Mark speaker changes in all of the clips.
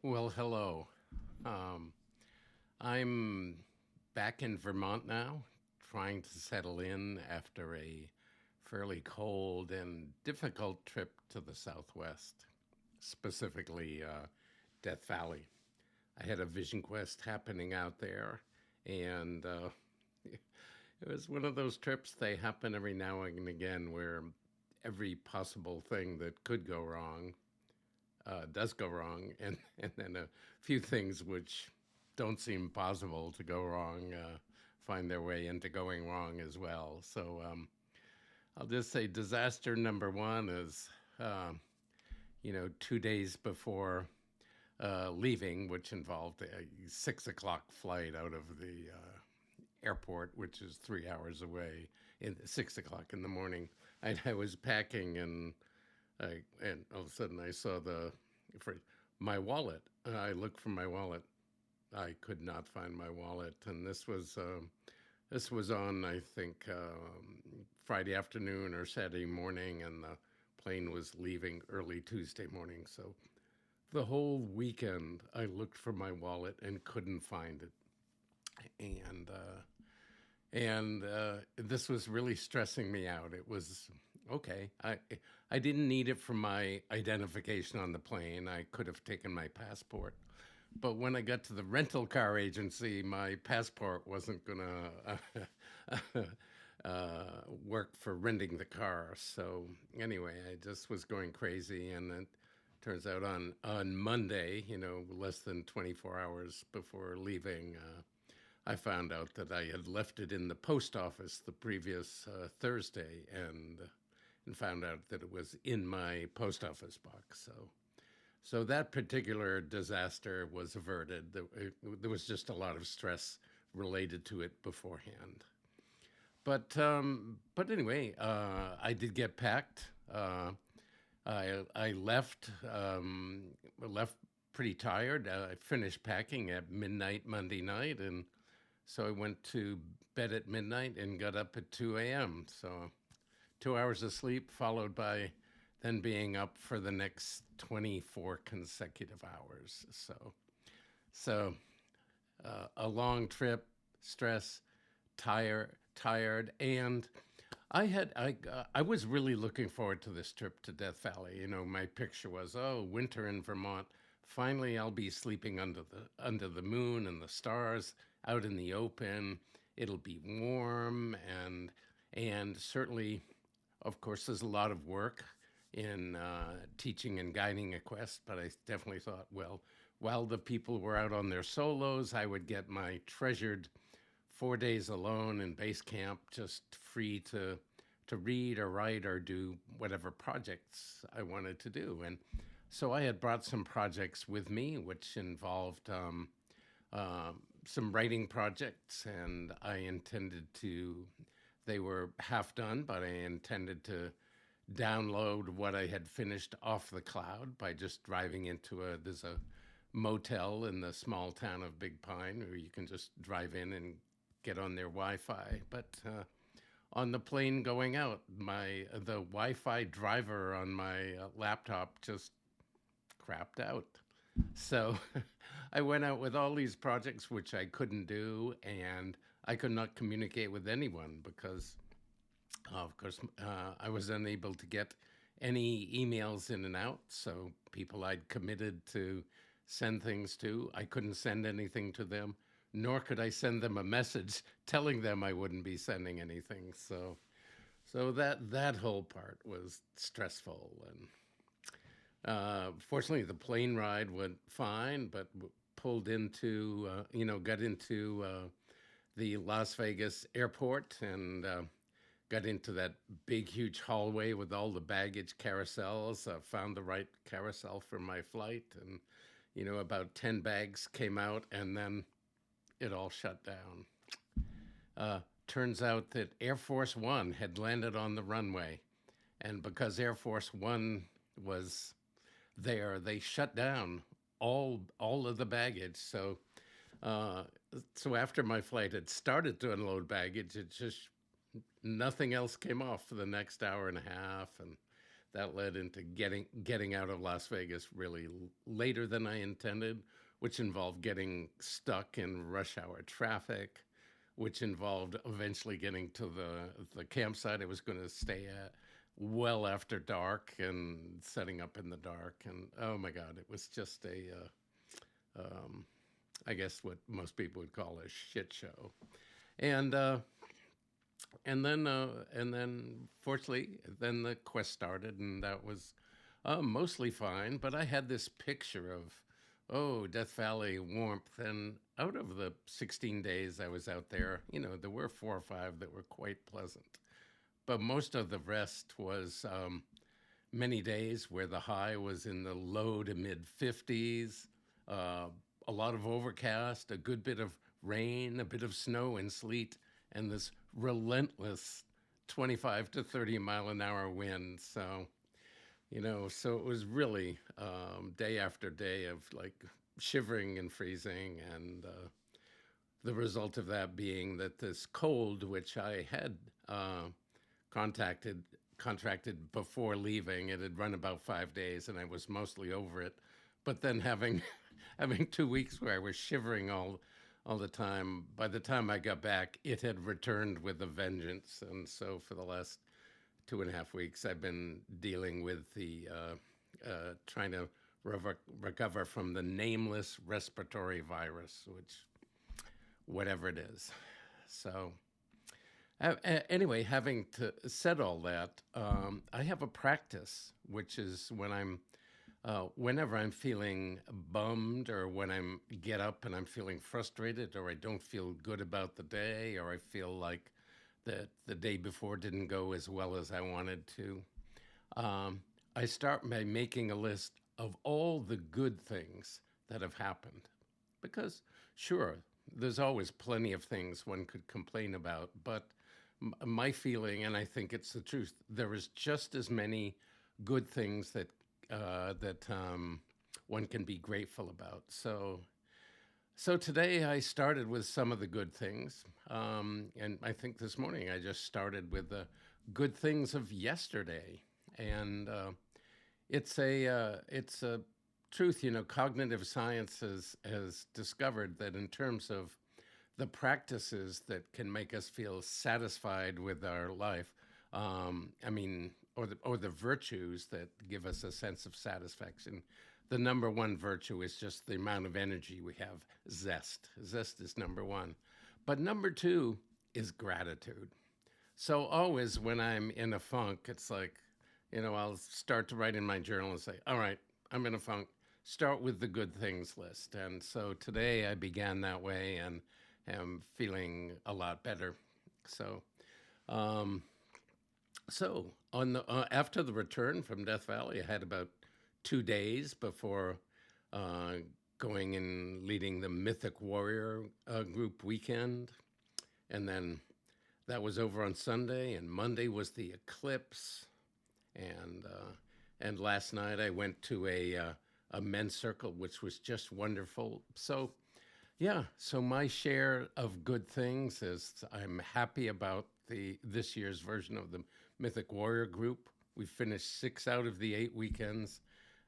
Speaker 1: Well, hello. Um, I'm back in Vermont now, trying to settle in after a fairly cold and difficult trip to the Southwest, specifically Death Valley. I had a vision quest happening out there, and it was one of those trips. They happen every now and again where every possible thing that could go wrong does go wrong, and then a few things which don't seem possible to go wrong find their way into going wrong as well. So I'll just say disaster number one is, uh, 2 days before leaving, which involved a 6 o'clock flight out of the airport, which is 3 hours away, in 6 o'clock in the morning. I was packing and all of a sudden I saw for my wallet. I looked for my wallet. I could not find my wallet, and this was on, I think, Friday afternoon or Saturday morning, and the plane was leaving early Tuesday morning. So the whole weekend I looked for my wallet and couldn't find it, and this was really stressing me out. It was okay. I didn't need it for my identification on the plane. I could have taken my passport, but when I got to the rental car agency, my passport wasn't gonna work for renting the car. So anyway, I just was going crazy, and it turns out on Monday, less than 24 hours before leaving. I found out that I had left it in the post office the previous Thursday, and found out that it was in my post office box. So that particular disaster was averted. There was just a lot of stress related to it beforehand. But anyway, I did get packed. I left pretty tired. I finished packing at midnight Monday night, and so I went to bed at midnight and got up at 2 a.m. So 2 hours of sleep, followed by then being up for the next 24 consecutive hours. So a long trip, stress, tired, and I was really looking forward to this trip to Death Valley. My picture was, oh, winter in Vermont. Finally, I'll be sleeping under the moon and the stars out in the open. It'll be warm and certainly, of course, there's a lot of work in teaching and guiding a quest, but I definitely thought, well, while the people were out on their solos, I would get my treasured 4 days alone in base camp, just free to read or write or do whatever projects I wanted to do. And so I had brought some projects with me, which involved some writing projects, and I intended to. They were half done, but I intended to download what I had finished off the cloud by just driving into there's a motel in the small town of Big Pine where you can just drive in and get on their Wi-Fi. But on the plane going out, the Wi-Fi driver on my laptop just crapped out. So I went out with all these projects which I couldn't do, and I could not communicate with anyone because, of course, I was unable to get any emails in and out. So people I'd committed to send things to, I couldn't send anything to them, nor could I send them a message telling them I wouldn't be sending anything. So that whole part was stressful, and fortunately, the plane ride went fine, but pulled into, got into the Las Vegas airport and got into that big, huge hallway with all the baggage carousels. Found the right carousel for my flight, and about 10 bags came out, and then it all shut down. Turns out that Air Force One had landed on the runway, and because Air Force One was there, they shut down all of the baggage. Uh, so after my flight had started to unload baggage, it just nothing else came off for the next hour and a half, and that led into getting out of Las Vegas really later than I intended, which involved getting stuck in rush hour traffic, which involved eventually getting to the campsite I was going to stay at well after dark and setting up in the dark. And oh my God, it was just I guess what most people would call a shit show. And and then fortunately, then the quest started, and that was mostly fine. But I had this picture of, oh, Death Valley warmth, and out of the 16 days I was out there, there were 4 or 5 that were quite pleasant, but most of the rest was many days where the high was in the low to mid 50s, uh, a lot of overcast, a good bit of rain, a bit of snow and sleet, and this relentless 25 to 30 mile an hour wind. So it was really day after day of like shivering and freezing, and the result of that being that this cold, which I had contacted contracted before leaving. It had run about 5 days, and I was mostly over it. But then having having 2 weeks where I was shivering all the time. By the time I got back, it had returned with a vengeance, and so for the last 2.5 weeks, I've been dealing with the trying to recover from the nameless respiratory virus, which whatever it is. So anyway, having said all that, I have a practice, which is whenever I'm feeling bummed, or when I'm get up and I'm feeling frustrated, or I don't feel good about the day, or I feel like that the day before didn't go as well as I wanted to. I start by making a list of all the good things that have happened. Because, sure, there's always plenty of things one could complain about, but my feeling, and I think it's the truth, there is just as many good things that one can be grateful about. So today I started with some of the good things, and I think this morning I just started with the good things of yesterday, and it's a truth. Cognitive science has discovered that in terms of the practices that can make us feel satisfied with our life, or the virtues that give us a sense of satisfaction. The number one virtue is just the amount of energy we have. Zest. Zest is number one. But number two is gratitude. So always when I'm in a funk, it's like, I'll start to write in my journal and say, all right, I'm in a funk. Start with the good things list. And so today I began that way and am feeling a lot better. So, um, after the return from Death Valley, I had about 2 days before uh, going and leading the Mythic Warrior group weekend, and then that was over on Sunday, and Monday was the eclipse, and last night I went to a men's circle, which was just wonderful. So yeah, so my share of good things is I'm happy about this year's version of the Mythic Warrior group. We finished 6 out of the 8 weekends,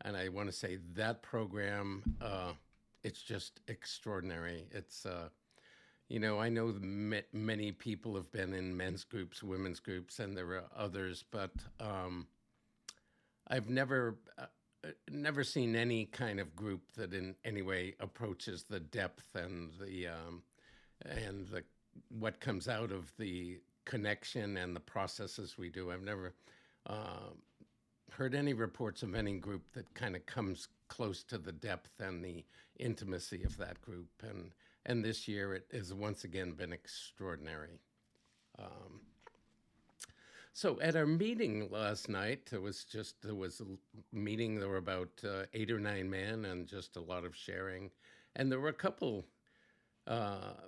Speaker 1: and I want to say that program, it's just extraordinary. I know many people have been in men's groups, women's groups, and there are others, but I've never seen any kind of group that in any way approaches the depth and the what comes out of the connection and the processes we do. I've never uh, heard any reports of any group that kind of comes close to the depth and the intimacy of that group. And this year it has once again been extraordinary. Um, so at our meeting last night, there was a meeting. There were about 8 or 9 men, and just a lot of sharing. And there were a couple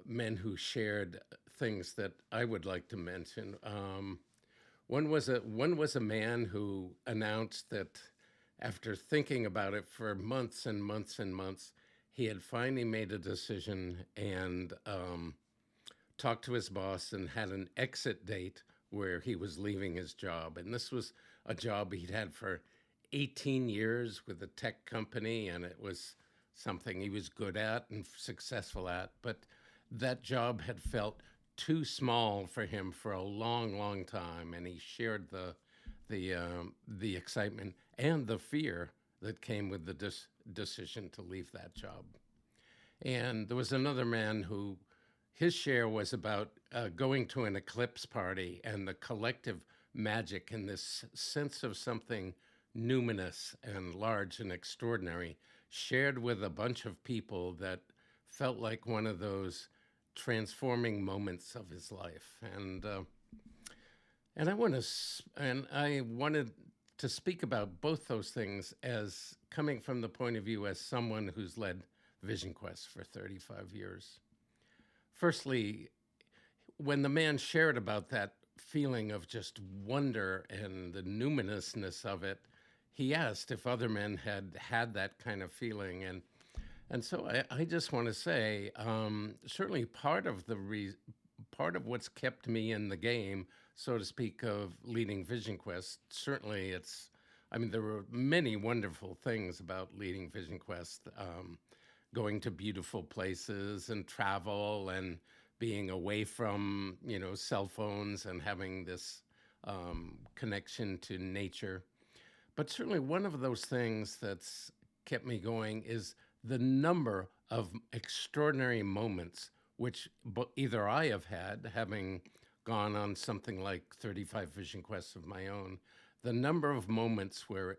Speaker 1: men who shared things that I would like to mention. One was a man who announced that after thinking about it for months and months and months, he had finally made a decision and talked to his boss and had an exit date where he was leaving his job. And this was a job he'd had for 18 years with a tech company, and it was something he was good at and successful at. But that job had felt too small for him for a long, long time, and he shared the excitement and the fear that came with the decision to leave that job. And there was another man who his share was about going to an eclipse party and the collective magic and this sense of something numinous and large and extraordinary shared with a bunch of people that felt like one of those transforming moments of his life. And I wanted to speak about both those things as coming from the point of view as someone who's led Vision Quest for 35 years. Firstly, when the man shared about that feeling of just wonder and the numinousness of it, he asked if other men had had that kind of feeling. And so I just want to say, certainly part of what's kept me in the game, so to speak, of leading Vision Quest, certainly there were many wonderful things about leading Vision Quest, going to beautiful places and travel and being away from, cell phones and having this connection to nature. But certainly one of those things that's kept me going is the number of extraordinary moments which either I have had, having gone on something like 35 Vision Quests of my own, the number of moments where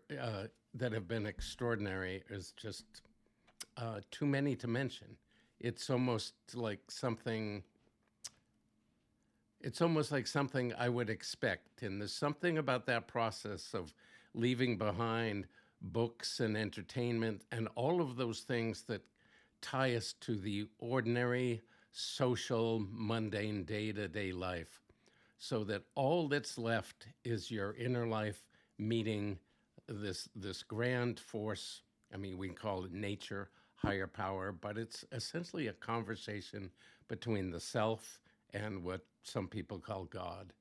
Speaker 1: that have been extraordinary is just too many to mention. It's almost like something. It's almost like something I would expect, and there's something about that process of leaving behind books and entertainment and all of those things that tie us to the ordinary, social, mundane, day-to-day life, so that all that's left is your inner life meeting this grand force. I mean, we call it nature, higher power, but it's essentially a conversation between the self and what some people call God.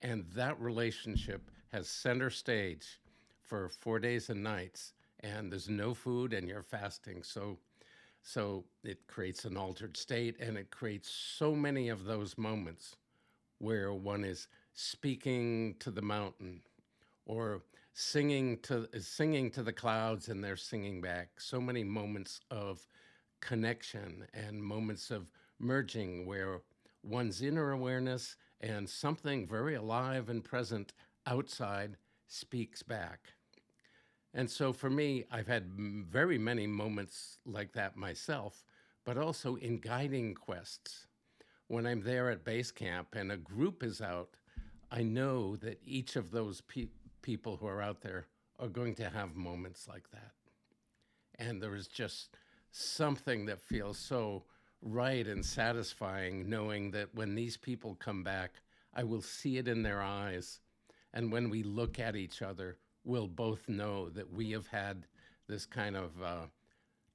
Speaker 1: And that relationship has center stage for 4 days and nights, and there's no food and you're fasting. So it creates an altered state, and it creates so many of those moments where one is speaking to the mountain or singing to the clouds and they're singing back. So many moments of connection and moments of merging where one's inner awareness and something very alive and present outside speaks back. And so for me, I've had very many moments like that myself, but also in guiding quests. When I'm there at base camp and a group is out, I know that each of those people who are out there are going to have moments like that. And there is just something that feels so right and satisfying knowing that when these people come back, I will see it in their eyes. And when we look at each other, we'll both know that we have had this kind of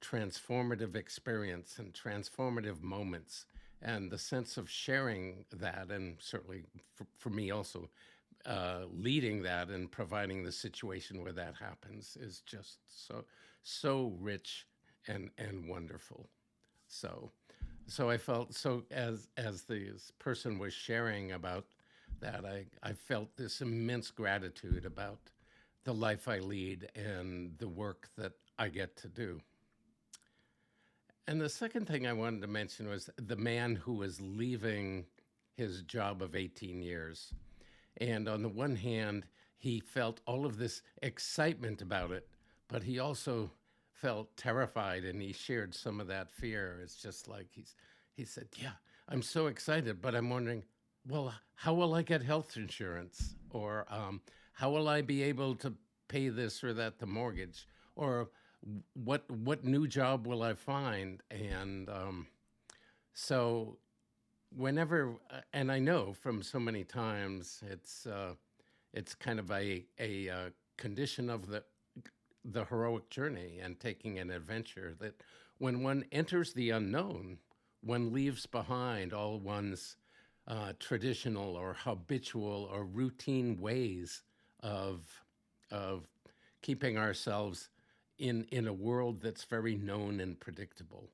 Speaker 1: transformative experience and transformative moments. And the sense of sharing that, and certainly for me also, leading that and providing the situation where that happens is just so rich and wonderful. So I felt as this person was sharing about that, I felt this immense gratitude about the life I lead and the work that I get to do. And the second thing I wanted to mention was the man who was leaving his job of 18 years. And on the one hand, he felt all of this excitement about it, but he also felt terrified, and he shared some of that fear. It's just like he said, yeah, I'm so excited, but I'm wondering, well, how will I get health insurance? Or how will I be able to pay this or that, the mortgage? Or what new job will I find? And so whenever, and I know from so many times, it's kind of a condition of the heroic journey and taking an adventure, that when one enters the unknown, one leaves behind all one's traditional or habitual or routine ways of of keeping ourselves in a world that's very known and predictable.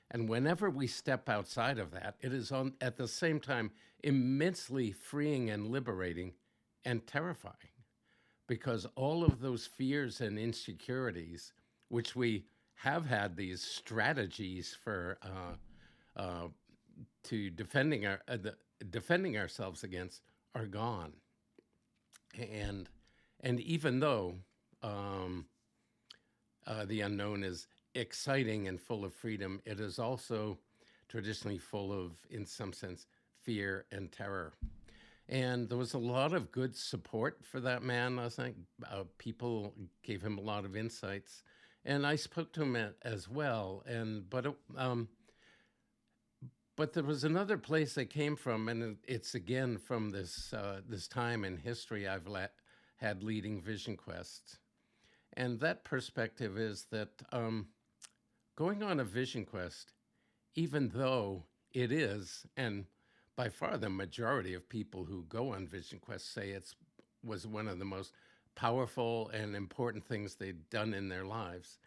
Speaker 1: And whenever we step outside of that, it is on at the same time immensely freeing and liberating and terrifying, because all of those fears and insecurities, which we have had these strategies for uh, to defending ourselves against, are gone. And and even though um, the unknown is exciting and full of freedom, it is also traditionally full of, in some sense, fear and terror. And there was a lot of good support for that man last night. People gave him a lot of insights, and I spoke to him as well. But there was another place they came from, and it's again from this time in history had leading vision quests. And that perspective is that going on a vision quest, even though it is, and by far the majority of people who go on vision quests say it's was one of the most powerful and important things they'd done in their lives,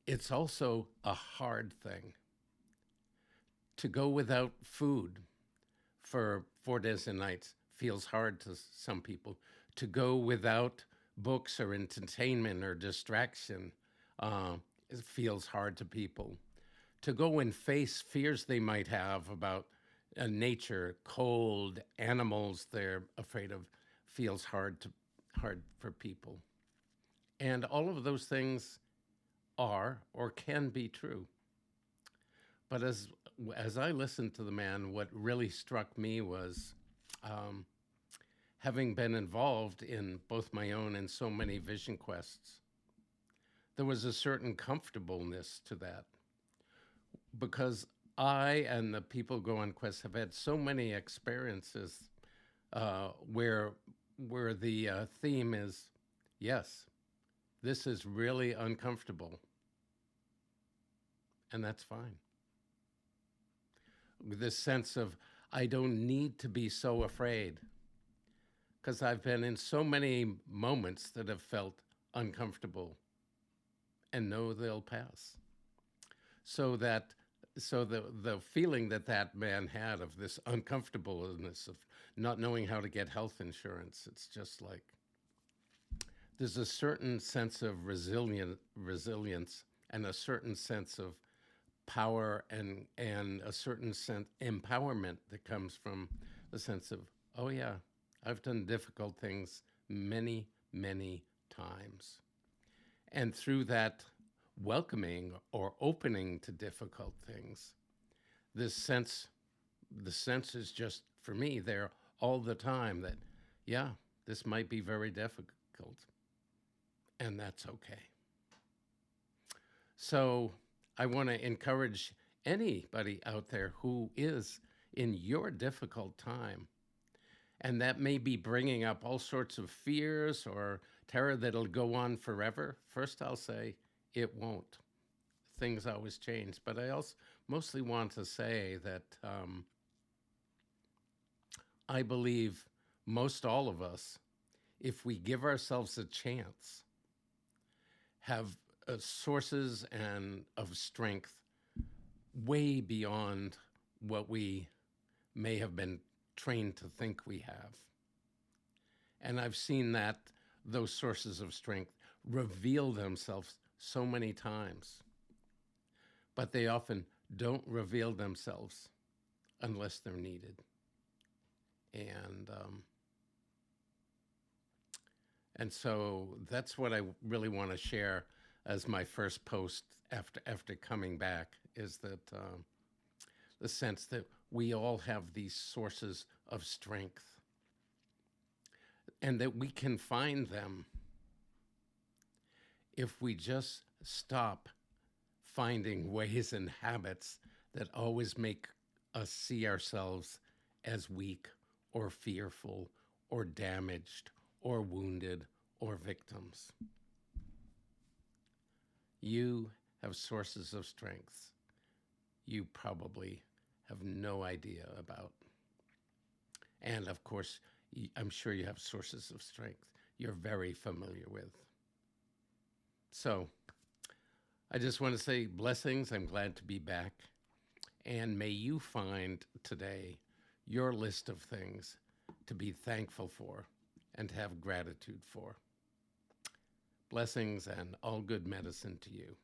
Speaker 1: it's also a hard thing. To go without food for 4 days and nights feels hard to some people. To go without books or entertainment or distraction uh, it feels hard to people. To go and face fears they might have about nature, cold, animals they're afraid of, feels hard for people. And all of those things are or can be true. But as I listened to the man, what really struck me was, um, having been involved in both my own and so many vision quests, there was a certain comfortableness to that, because I and the people who go on quests have had so many experiences where the theme is, yes, this is really uncomfortable, and that's fine. With this sense of, I don't need to be so afraid, because I've been in so many moments that have felt uncomfortable and know they'll pass. So that the feeling that that man had of this uncomfortableness of not knowing how to get health insurance, it's just like there's a certain sense of resilience and a certain sense of power and a certain sense empowerment that comes from the sense of, oh yeah, I've done difficult things many times. And through that welcoming or opening to difficult things, this sense, the sense is just for me there all the time that, yeah, this might be very difficult, and that's okay. So I want to encourage anybody out there who is in your difficult time, and that may be bringing up all sorts of fears or terror that'll go on forever. First, I'll say it won't. Things always change. But I also mostly want to say that I believe most all of us, if we give ourselves a chance, have sources and of strength way beyond what we may have been trained to think we have. And I've seen that those sources of strength reveal themselves so many times, but they often don't reveal themselves unless they're needed. And and so that's what I really want to share as my first post after coming back, is that the sense that we all have these sources of strength, and that we can find them if we just stop finding ways and habits that always make us see ourselves as weak or fearful or damaged or wounded or victims. You have sources of strength you probably have no idea about. And of course, I'm sure you have sources of strength you're very familiar with. So I just want to say blessings. I'm glad to be back. And may you find today your list of things to be thankful for and have gratitude for. Blessings and all good medicine to you.